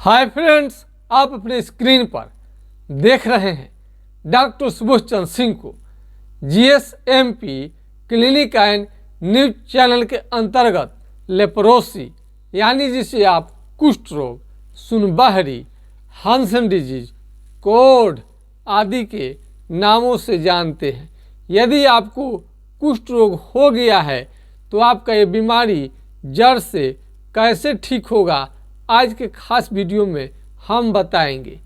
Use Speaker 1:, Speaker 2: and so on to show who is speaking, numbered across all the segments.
Speaker 1: Hi friends, आप अपने screen पर देख रहे हैं डॉक्टर सुबोध चंद्र सिंह को जीएसएमपी क्लिनिक एंड न्यूज चैनल के अंतर्गत लेप्रोसी यानी जिसे आप कुष्ठ रोग, सुनबहरी, हांसन डिजीज, कोढ़ आदि के नामों से जानते हैं। यदि आपको कुष्ठ रोग हो गया है तो आपका ये बीमारी जड़ से कैसे ठीक होगा, आज के खास वीडियो में हम बताएंगे।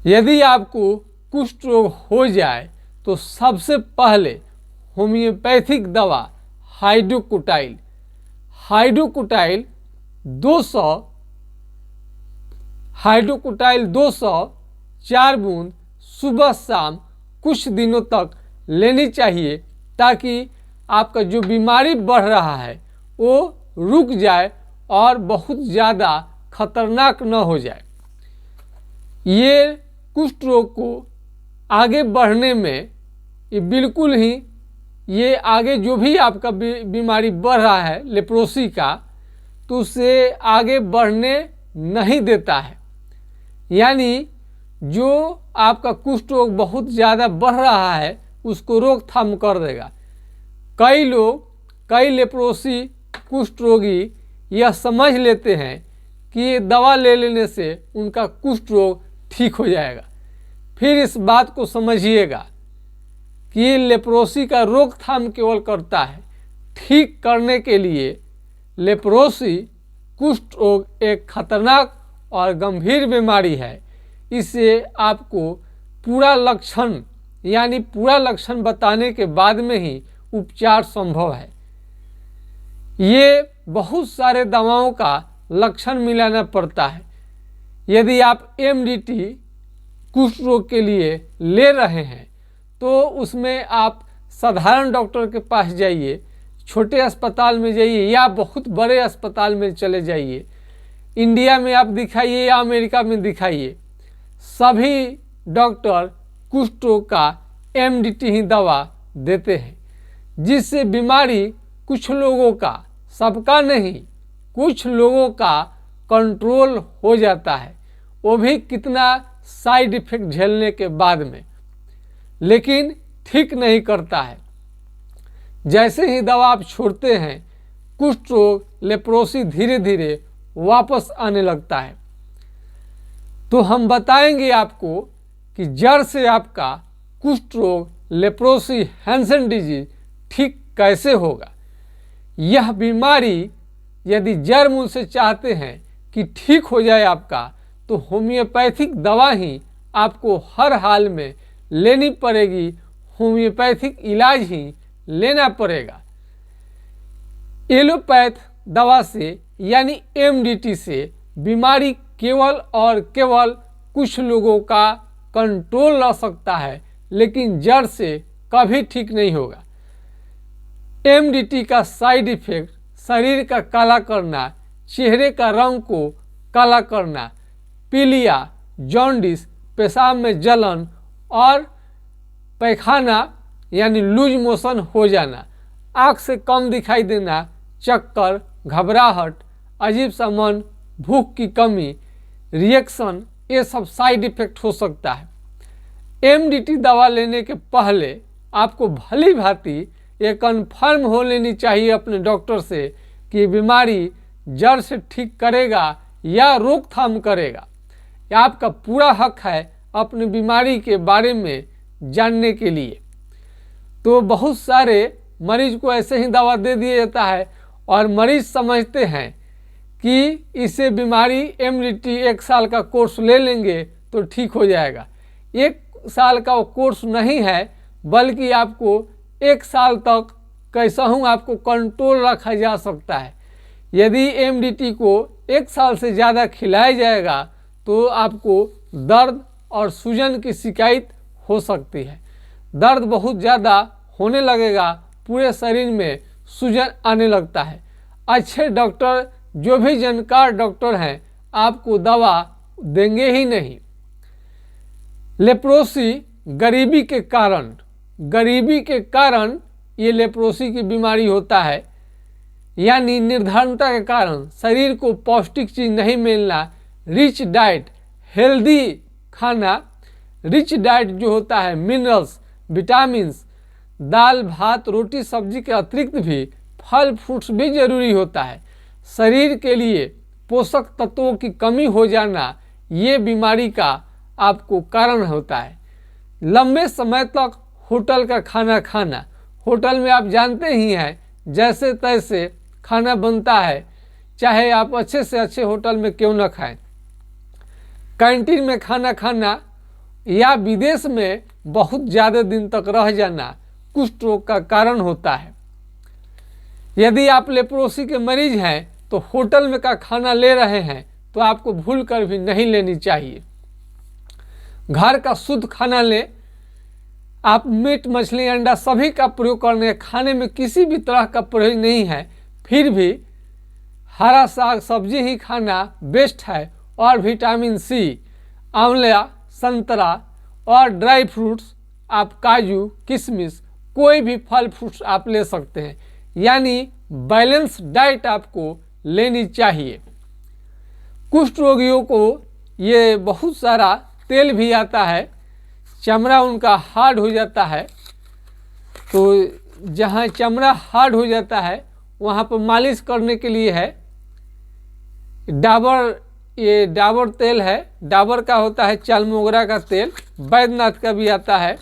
Speaker 1: यदि आपको कुष्ठ रोग हो जाए तो सबसे पहले होम्योपैथिक दवा हाइड्रोकोटाइल 200 4 बूंद सुबह शाम कुछ दिनों तक लेनी चाहिए, ताकि आपका जो बीमारी बढ़ रहा है वो रुक जाए और बहुत ज़्यादा खतरनाक न हो जाए। ये कुष्ठ रोग को आगे बढ़ने में बिल्कुल ही ये आगे जो भी आपका बीमारी बढ़ रहा है लेप्रोसी का, तो उसे आगे बढ़ने नहीं देता है। यानी जो आपका कुष्ठ रोग बहुत ज़्यादा बढ़ रहा है उसको रोकथाम कर देगा। कई लेप्रोसी कुष्ठ रोगी यह समझ लेते हैं कि दवा ले लेने से उनका कुष्ठ रोग ठीक हो जाएगा। फिर इस बात को समझिएगा कि लेप्रोसी का रोकथाम केवल करता है, ठीक करने के लिए लेप्रोसी कुष्ठ रोग एक खतरनाक और गंभीर बीमारी है। इसे आपको पूरा लक्षण बताने के बाद में ही उपचार संभव है। ये बहुत सारे दवाओं का लक्षण मिलाना पड़ता है। यदि आप एमडीटी कुष्ठ रोग के लिए ले रहे हैं तो उसमें आप साधारण डॉक्टर के पास जाइए, छोटे अस्पताल में जाइए या बहुत बड़े अस्पताल में चले जाइए। इंडिया में आप दिखाइए या अमेरिका में दिखाइए, सभी डॉक्टर कुष्ठ रोग का एमडीटी ही दवा देते हैं, जिससे बीमारी कुछ लोगों का, सबका नहीं, कुछ लोगों का कंट्रोल हो जाता है, वो भी कितना साइड इफेक्ट झेलने के बाद में, लेकिन ठीक नहीं करता है। जैसे ही दवा आप छोड़ते हैं कुष्ठ रोग, लेप्रोसी धीरे धीरे वापस आने लगता है। तो हम बताएंगे आपको कि जड़ से आपका कुष्ठ रोग, लेप्रोसी, हांसन डिजीज ठीक कैसे होगा। यह बीमारी यदि जड़ मूल से चाहते हैं कि ठीक हो जाए आपका, तो होम्योपैथिक दवा ही आपको हर हाल में लेनी पड़ेगी, होम्योपैथिक इलाज ही लेना पड़ेगा। एलोपैथ दवा से यानी एमडीटी से बीमारी केवल और केवल कुछ लोगों का कंट्रोल रह सकता है, लेकिन जड़ से कभी ठीक नहीं होगा। एमडीटी का साइड इफेक्ट शरीर का काला करना, चेहरे का रंग को काला करना, पीलिया, जॉन्डिस, पेशाब में जलन और पैखाना यानी लूज मोशन हो जाना, आँख से कम दिखाई देना, चक्कर, घबराहट, अजीब सा मन, भूख की कमी, रिएक्शन, ये सब साइड इफेक्ट हो सकता है। एमडीटी दवा लेने के पहले आपको भली भांति ये कन्फर्म हो लेनी चाहिए अपने डॉक्टर से कि बीमारी जड़ से ठीक करेगा या रोकथाम करेगा। आपका पूरा हक है अपनी बीमारी के बारे में जानने के लिए। तो बहुत सारे मरीज को ऐसे ही दवा दे दिया जाता है और मरीज समझते हैं कि इसे बीमारी एमडीटी 1 साल का कोर्स ले लेंगे तो ठीक हो जाएगा। 1 साल का वो कोर्स नहीं है, बल्कि आपको 1 साल तक कैसा हूँ आपको कंट्रोल रखा जा सकता है। यदि एमडीटी को 1 साल से ज़्यादा खिलाया जाएगा तो आपको दर्द और सूजन की शिकायत हो सकती है। दर्द बहुत ज़्यादा होने लगेगा, पूरे शरीर में सूजन आने लगता है। अच्छे डॉक्टर, जो भी जानकार डॉक्टर हैं, आपको दवा देंगे ही नहीं। लेप्रोसी गरीबी के कारण ये लेप्रोसी की बीमारी होता है। यानी निर्धनता के कारण शरीर को पौष्टिक चीज नहीं मिलना, रिच डाइट, हेल्दी खाना, रिच डाइट जो होता है मिनरल्स, विटामिन्स, दाल भात रोटी सब्जी के अतिरिक्त भी फल फ्रूट्स भी जरूरी होता है। शरीर के लिए पोषक तत्वों की कमी हो जाना ये बीमारी का आपको कारण होता है। लंबे समय तक होटल का खाना खाना, होटल में आप जानते ही हैं जैसे तैसे खाना बनता है, चाहे आप अच्छे से अच्छे होटल में क्यों न खाएं। कैंटीन में खाना खाना या विदेश में बहुत ज़्यादा दिन तक रह जाना कुष्ठ रोग का कारण होता है। यदि आप लेप्रोसी के मरीज हैं तो होटल में का खाना ले रहे हैं तो आपको भूल कर भी नहीं लेनी चाहिए। घर का शुद्ध खाना लें। आप मीट मछली अंडा सभी का प्रयोग करने, खाने में किसी भी तरह का प्रयोग नहीं है, फिर भी हरा साग सब्जी ही खाना बेस्ट है। और विटामिन सी, आंवला, संतरा और ड्राई फ्रूट्स, आप काजू किशमिश कोई भी फल फ्रूट्स आप ले सकते हैं। यानी बैलेंस डाइट आपको लेनी चाहिए। कुष्ठ रोगियों को ये बहुत सारा तेल भी आता है, चमड़ा उनका हार्ड हो जाता है, तो जहाँ चमड़ा हार्ड हो जाता है वहाँ पर मालिश करने के लिए है डाबर, ये डाबर तेल है, डाबर का होता है, चालमोगरा का तेल, बैद्यनाथ का भी आता है,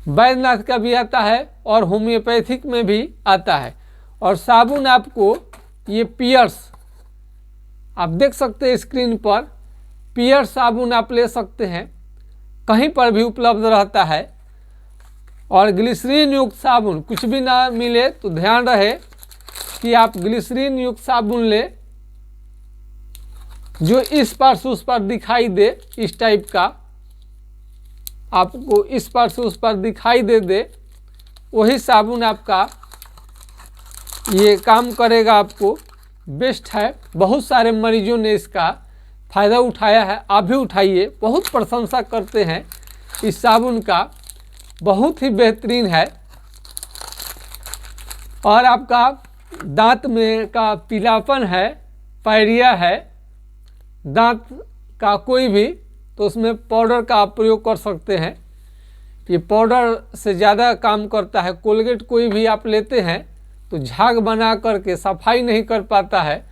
Speaker 1: बैद्यनाथ का भी आता है और होम्योपैथिक में भी आता है। और साबुन आपको ये पियर्स, आप देख सकते हैं स्क्रीन पर, पियर्स साबुन आप ले सकते हैं, कहीं पर भी उपलब्ध रहता है। और ग्लिसरीन युक्त साबुन, कुछ भी ना मिले तो ध्यान रहे कि आप ग्लिसरीन युक्त साबुन ले, जो इस पार से उस पार दिखाई दे, इस टाइप का आपको इस पार से उस पार दिखाई दे, वही साबुन आपका ये काम करेगा, आपको बेस्ट है। बहुत सारे मरीजों ने इसका फ़ायदा उठाया है, आप भी उठाइए, बहुत प्रशंसा करते हैं इस साबुन का, बहुत ही बेहतरीन है। और आपका दांत में का पीलापन है, पायरिया है, दांत का कोई भी, तो उसमें पाउडर का आप प्रयोग कर सकते हैं। ये पाउडर से ज़्यादा काम करता है। कोलगेट कोई भी आप लेते हैं तो झाग बना करके सफाई नहीं कर पाता है,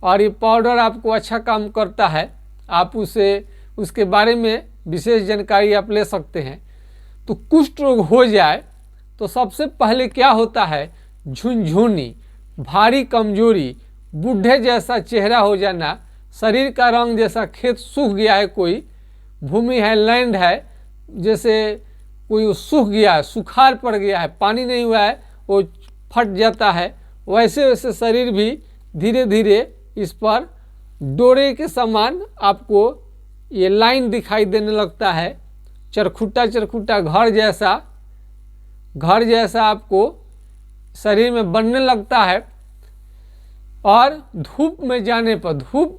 Speaker 1: और ये पाउडर आपको अच्छा काम करता है। आप उसके बारे में विशेष जानकारी आप ले सकते हैं। तो कुष्ठ रोग हो जाए तो सबसे पहले क्या होता है, झुनझुनी, भारी कमजोरी, बूढ़े जैसा चेहरा हो जाना, शरीर का रंग जैसा खेत सूख गया है, कोई भूमि है, लैंड है, जैसे कोई सूख गया है, सुखाड़ पड़ गया है, पानी नहीं हुआ है, वो फट जाता है, वैसे वैसे शरीर भी धीरे धीरे इस पर डोरे के समान आपको ये लाइन दिखाई देने लगता है, चरखुट्टा चरखुट्टा घर जैसा आपको शरीर में बनने लगता है। और धूप में जाने पर, धूप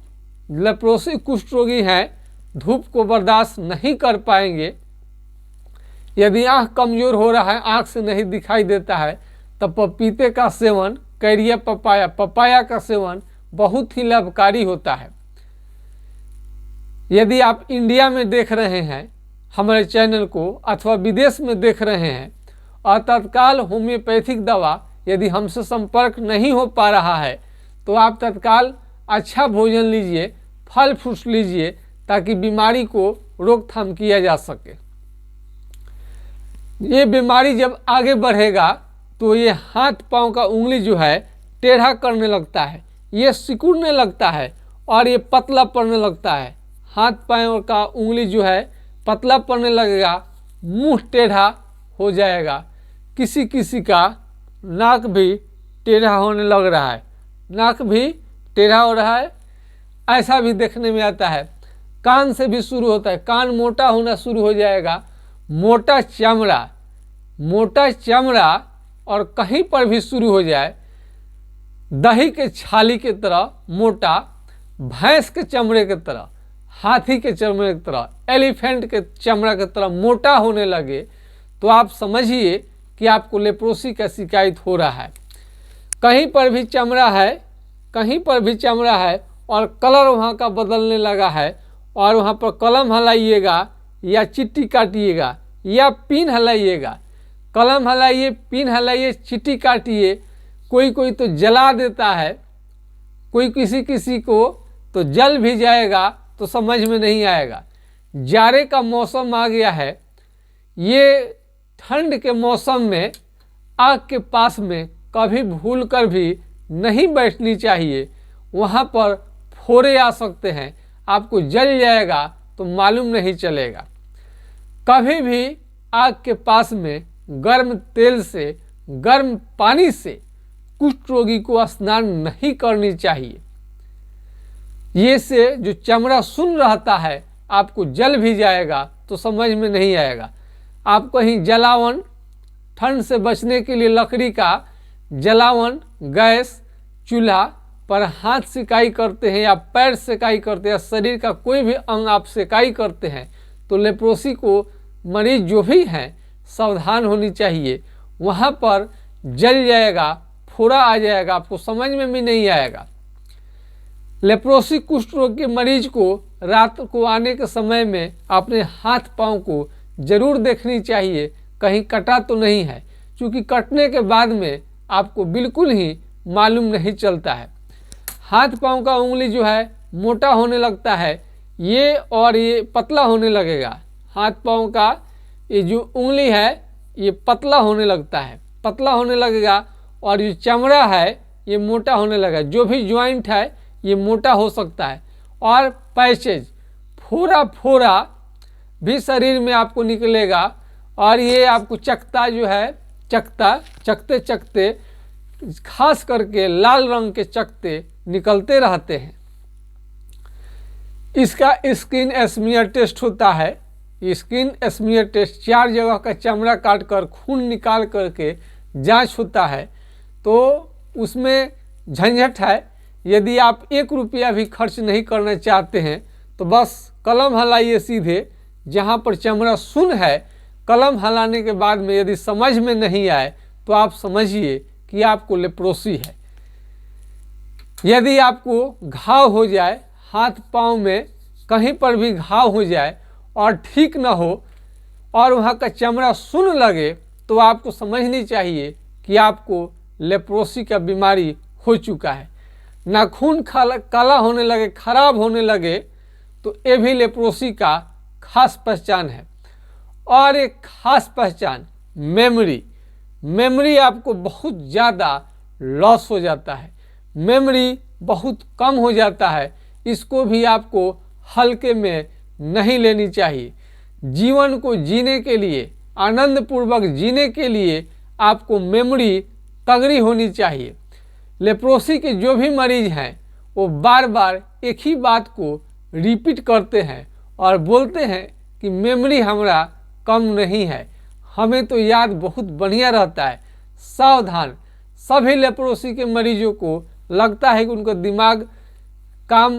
Speaker 1: लेप्रोसी कुष्ठ रोगी हैं, धूप को बर्दाश्त नहीं कर पाएंगे। यदि आँख कमज़ोर हो रहा है, आँख से नहीं दिखाई देता है, तब पपीते का सेवन, कैरिया पपाया का सेवन बहुत ही लाभकारी होता है। यदि आप इंडिया में देख रहे हैं हमारे चैनल को, अथवा विदेश में देख रहे हैं, और तत्काल होम्योपैथिक दवा यदि हमसे संपर्क नहीं हो पा रहा है, तो आप तत्काल अच्छा भोजन लीजिए, फल फ्रूट्स लीजिए, ताकि बीमारी को रोकथाम किया जा सके। ये बीमारी जब आगे बढ़ेगा तो ये हाथ पांव का उंगली जो है टेढ़ा करने लगता है, ये सिकुड़ने लगता है और ये पतला पड़ने लगता है। हाथ पांव का उंगली जो है पतला पड़ने लगेगा, मुंह टेढ़ा हो जाएगा, किसी किसी का नाक भी टेढ़ा होने लग रहा है, नाक भी टेढ़ा हो रहा है, ऐसा भी देखने में आता है। कान से भी शुरू होता है, कान मोटा होना शुरू हो जाएगा, मोटा चमड़ा और कहीं पर भी शुरू हो जाए, दही के छाली के तरह मोटा, भैंस के चमड़े के तरह, हाथी के चमड़े की तरह, एलिफेंट के चमड़ा की तरह मोटा होने लगे, तो आप समझिए कि आपको लेप्रोसी का शिकायत हो रहा है। कहीं पर भी चमड़ा है, कहीं पर भी चमड़ा है और कलर वहाँ का बदलने लगा है और वहाँ पर कलम हलाइएगा या चिट्ठी काटिएगा या पिन हलाइएगा, कलम हलाइए, पिन हलाइए, चिट्ठी काटिए, कोई कोई तो जला देता है, कोई किसी किसी को तो जल भी जाएगा तो समझ में नहीं आएगा। जाड़े का मौसम आ गया है, ये ठंड के मौसम में आग के पास में कभी भूल कर भी नहीं बैठनी चाहिए, वहाँ पर फोड़े आ सकते हैं, आपको जल जाएगा तो मालूम नहीं चलेगा। कभी भी आग के पास में गर्म तेल से, गर्म पानी से कुष्ठ रोगी को स्नान नहीं करनी चाहिए। ये से जो चमड़ा सुन रहता है आपको जल भी जाएगा तो समझ में नहीं आएगा। आप कहीं जलावन, ठंड से बचने के लिए लकड़ी का जलावन, गैस, चूल्हा पर हाथ सेकाई करते हैं या पैर सेकाई करते हैं या शरीर का कोई भी अंग आप सेकाई करते हैं तो लेप्रोसी को मरीज जो भी हैं सावधान होनी चाहिए। वहाँ पर जल जाएगा, फोड़ा आ जाएगा, आपको समझ में भी नहीं आएगा। लेप्रोसी कुष्ठ रोग के मरीज को रात को आने के समय में अपने हाथ पांव को जरूर देखनी चाहिए कहीं कटा तो नहीं है, क्योंकि कटने के बाद में आपको बिल्कुल ही मालूम नहीं चलता है। हाथ पांव का उंगली जो है मोटा होने लगता है, ये और ये पतला होने लगेगा। हाथ पांव का ये जो उंगली है ये पतला होने लगता है, पतला होने लगेगा और जो चमड़ा है ये मोटा होने लगेगा। जो भी ज्वाइंट है ये मोटा हो सकता है और पैचेज, फोड़ा फोड़ा भी शरीर में आपको निकलेगा और ये आपको चकता जो है, चकते चकते खास करके लाल रंग के चकते निकलते रहते हैं। इसका स्किन स्मीयर टेस्ट होता है। स्किन स्मीयर टेस्ट 4 जगह का चमड़ा काट कर खून निकाल करके जांच होता है, तो उसमें झंझट है। यदि आप 1 रुपया भी खर्च नहीं करना चाहते हैं तो बस कलम हलाइए सीधे जहां पर चमड़ा सुन है। कलम हलाने के बाद में यदि समझ में नहीं आए तो आप समझिए कि आपको लेप्रोसी है। यदि आपको घाव हो जाए, हाथ पांव में कहीं पर भी घाव हो जाए और ठीक न हो और वहाँ का चमड़ा सुन लगे तो आपको समझनी चाहिए कि आपको लेप्रोसी का बीमारी हो चुका है। नाखून काला होने लगे, खराब होने लगे तो ये भी लेप्रोसी का खास पहचान है। और एक खास पहचान मेमोरी आपको बहुत ज़्यादा लॉस हो जाता है, मेमोरी बहुत कम हो जाता है। इसको भी आपको हल्के में नहीं लेनी चाहिए। जीवन को जीने के लिए, आनंद पूर्वक जीने के लिए आपको मेमोरी तगड़ी होनी चाहिए। लेप्रोसी के जो भी मरीज हैं वो बार बार एक ही बात को रिपीट करते हैं और बोलते हैं कि मेमोरी हमारा कम नहीं है, हमें तो याद बहुत बढ़िया रहता है। सावधान, सभी लेप्रोसी के मरीजों को लगता है कि उनका दिमाग काम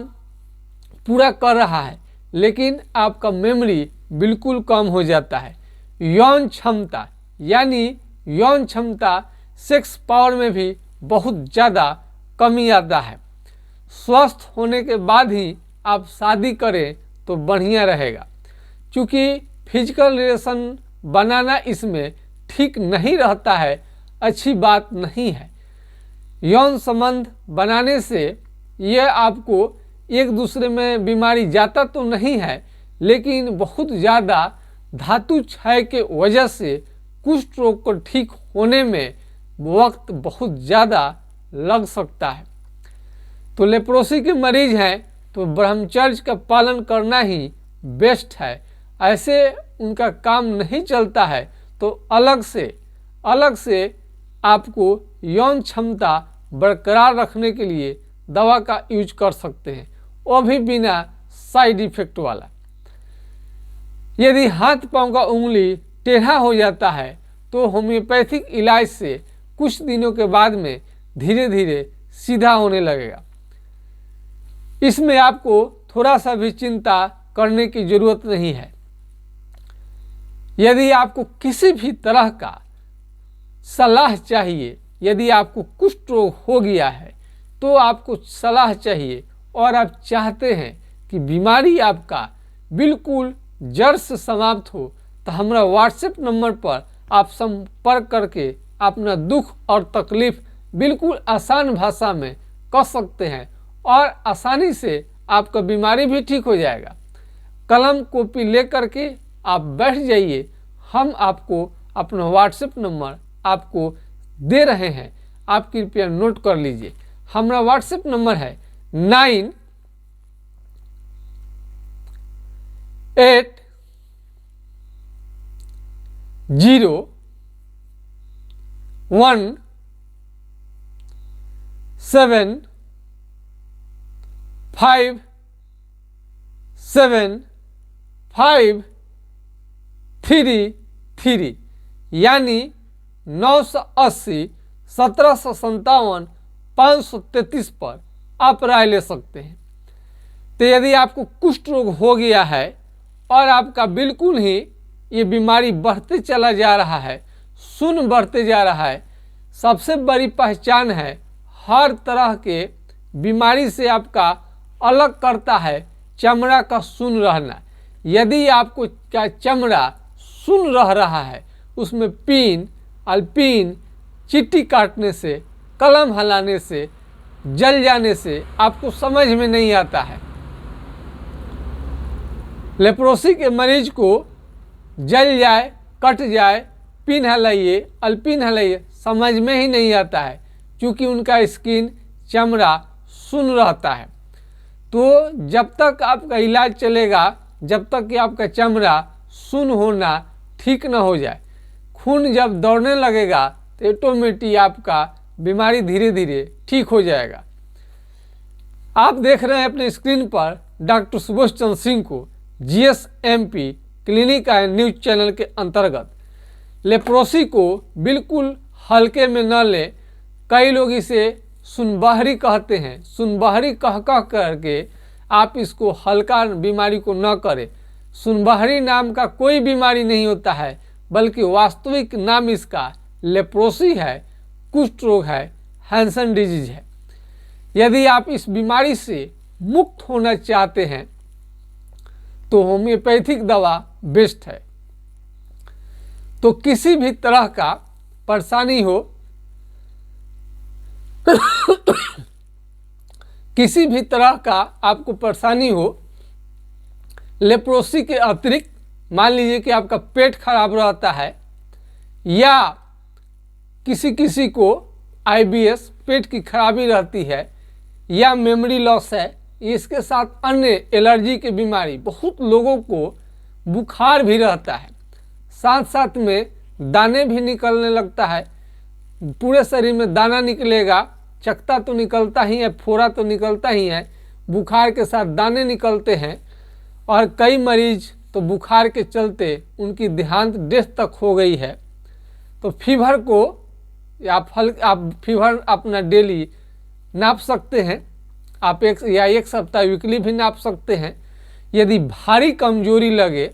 Speaker 1: पूरा कर रहा है, लेकिन आपका मेमोरी बिल्कुल कम हो जाता है। यौन क्षमता यानी यौन क्षमता, सेक्स पावर में भी बहुत ज़्यादा कमी आता है। स्वस्थ होने के बाद ही आप शादी करें तो बढ़िया रहेगा, क्योंकि फिजिकल रिलेशन बनाना इसमें ठीक नहीं रहता है, अच्छी बात नहीं है। यौन संबंध बनाने से यह आपको एक दूसरे में बीमारी जाता तो नहीं है, लेकिन बहुत ज़्यादा धातु क्षय के वजह से कुष्ठ रोग को ठीक होने में वक्त बहुत ज़्यादा लग सकता है। तो लेप्रोसी के मरीज हैं तो ब्रह्मचर्य का पालन करना ही बेस्ट है। ऐसे उनका काम नहीं चलता है तो अलग से आपको यौन क्षमता बरकरार रखने के लिए दवा का यूज कर सकते हैं, वो भी बिना साइड इफेक्ट वाला। यदि हाथ पांव का उंगली टेढ़ा हो जाता है तो होम्योपैथिक इलाज से कुछ दिनों के बाद में धीरे धीरे सीधा होने लगेगा। इसमें आपको थोड़ा सा भी चिंता करने की जरूरत नहीं है। यदि आपको किसी भी तरह का सलाह चाहिए यदि आपको कुष्ठ रोग हो गया है तो आपको सलाह चाहिए और आप चाहते हैं कि बीमारी आपका बिल्कुल जड़ से समाप्त हो, तो हमारा व्हाट्सएप नंबर पर आप संपर्क करके अपना दुख और तकलीफ बिल्कुल आसान भाषा में कह सकते हैं और आसानी से आपका बीमारी भी ठीक हो जाएगा। कलम कॉपी ले करके आप बैठ जाइए, हम आपको अपना व्हाट्सएप नंबर आपको दे रहे हैं, आप कृपया नोट कर लीजिए। हमारा व्हाट्सएप नंबर है 9817575333 यानी 980 1757 पर आप राय ले सकते हैं। तो यदि आपको कुष्ठ रोग हो गया है और आपका बिल्कुल ही ये बीमारी बढ़ते चला जा रहा है, शून्य बढ़ते जा रहा है, सबसे बड़ी पहचान है हर तरह के बीमारी से आपका अलग करता है चमड़ा का शून्य रहना। यदि आपको क्या चमड़ा शून्य रह रहा है, उसमें पिन अल्पिन चिट्टी काटने से, कलम हिलाने से, जल जाने से आपको समझ में नहीं आता है। लेप्रोसी के मरीज को जल जाए, कट जाए, पिन हिलाइए, अल्पिन हिलाइए, समझ में ही नहीं आता है, क्योंकि उनका स्किन चमड़ा शून्य रहता है। तो जब तक आपका इलाज चलेगा, जब तक कि आपका चमड़ा शून्य होना ठीक न हो जाए, खून जब दौड़ने लगेगा तो ऑटोमेटिक आपका बीमारी धीरे धीरे ठीक हो जाएगा। आप देख रहे हैं अपने स्क्रीन पर डॉक्टर सुबोध चंद्र सिंह को GSMP clinic and news channel के अंतर्गत। लेप्रोसी को बिल्कुल हल्के में न ले। कई लोग इसे सुनबहरी कहते हैं, सुनबहरी कह करके आप इसको हल्का बीमारी को न करें। सुनबहरी नाम का कोई बीमारी नहीं होता है, बल्कि वास्तविक नाम इसका लेप्रोसी है, कुष्ठ रोग है, हैंसन डिजीज है। यदि आप इस बीमारी से मुक्त होना चाहते हैं तो होम्योपैथिक दवा बेस्ट है। तो किसी भी तरह का परेशानी हो किसी भी तरह का आपको परेशानी हो, लेप्रोसी के अतिरिक्त, मान लीजिए कि आपका पेट खराब रहता है या किसी को IBS पेट की खराबी रहती है या मेमोरी लॉस है, इसके साथ अन्य एलर्जी की बीमारी, बहुत लोगों को बुखार भी रहता है, साथ साथ में दाने भी निकलने लगता है, पूरे शरीर में दाना निकलेगा, चकता तो निकलता ही है, फोड़ा तो निकलता ही है, बुखार के साथ दाने निकलते हैं। और कई मरीज तो बुखार के चलते उनकी देहांत डेथ तक हो गई है। तो फीवर को आप फीवर अपना डेली नाप सकते हैं, आप एक सप्ताह वीकली भी नाप सकते हैं। यदि भारी कमजोरी लगे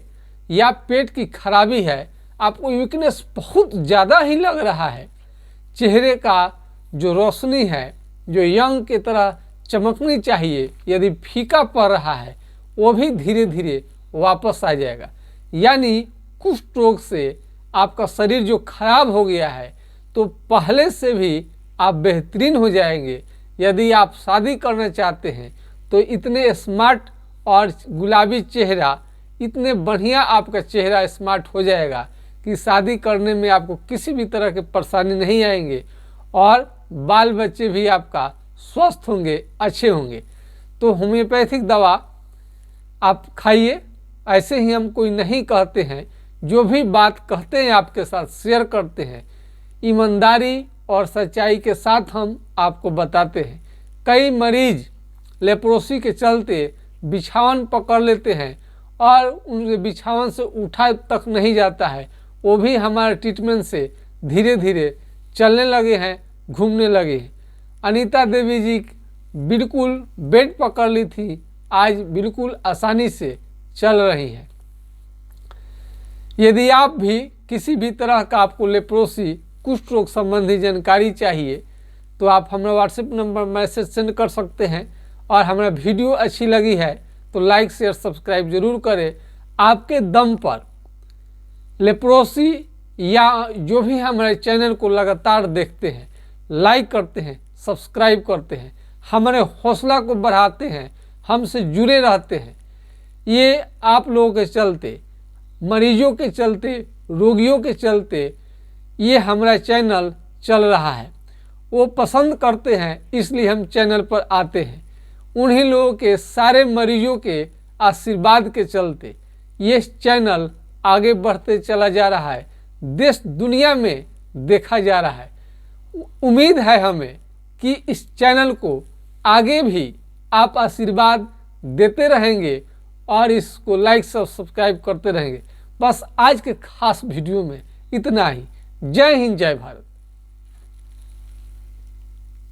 Speaker 1: या पेट की खराबी है, आपको वीकनेस बहुत ज़्यादा ही लग रहा है, चेहरे का जो रोशनी है, जो यंग की तरह चमकनी चाहिए, यदि फीका पड़ रहा है, वो भी धीरे धीरे वापस आ जाएगा। यानी कुष्ठ रोग से आपका शरीर जो खराब हो गया है, तो पहले से भी आप बेहतरीन हो जाएंगे। यदि आप शादी करना चाहते हैं तो इतने स्मार्ट और गुलाबी चेहरा, इतने बढ़िया आपका चेहरा स्मार्ट हो जाएगा कि शादी करने में आपको किसी भी तरह के परेशानी नहीं आएंगे और बाल बच्चे भी आपका स्वस्थ होंगे, अच्छे होंगे। तो होम्योपैथिक दवा आप खाइए। ऐसे ही हम कोई नहीं कहते हैं, जो भी बात कहते हैं आपके साथ शेयर करते हैं, ईमानदारी और सच्चाई के साथ हम आपको बताते हैं। कई मरीज लेप्रोसी के चलते बिछावन पकड़ लेते हैं और उनके बिछावन से उठा तक नहीं जाता है, वो भी हमारे ट्रीटमेंट से धीरे धीरे चलने लगे हैं, घूमने लगे हैं। अनीता देवी जी बिल्कुल बेड पकड़ ली थी, आज बिल्कुल आसानी से चल रही हैं। यदि आप भी किसी भी तरह का आपको लेप्रोसी कुष्ठ रोग संबंधी जानकारी चाहिए तो आप हमारा व्हाट्सएप नंबर मैसेज सेंड कर सकते हैं। और हमारा वीडियो अच्छी लगी है तो लाइक शेयर सब्सक्राइब जरूर करें। आपके दम पर लेप्रोसी या जो भी हमारे चैनल को लगातार देखते हैं, लाइक करते हैं, सब्सक्राइब करते हैं, हमारे हौसला को बढ़ाते हैं, हमसे जुड़े रहते हैं, ये आप लोगों के चलते, मरीजों के चलते, रोगियों के चलते ये हमारा चैनल चल रहा है। वो पसंद करते हैं इसलिए हम चैनल पर आते हैं। उन्हीं लोगों के सारे मरीजों के आशीर्वाद के चलते ये चैनल आगे बढ़ते चला जा रहा है, देश दुनिया में देखा जा रहा है। उम्मीद है हमें कि इस चैनल को आगे भी आप आशीर्वाद देते रहेंगे और इसको लाइक सब्सक्राइब करते रहेंगे। बस आज के खास वीडियो में इतना ही। जय हिंद, जय भारत।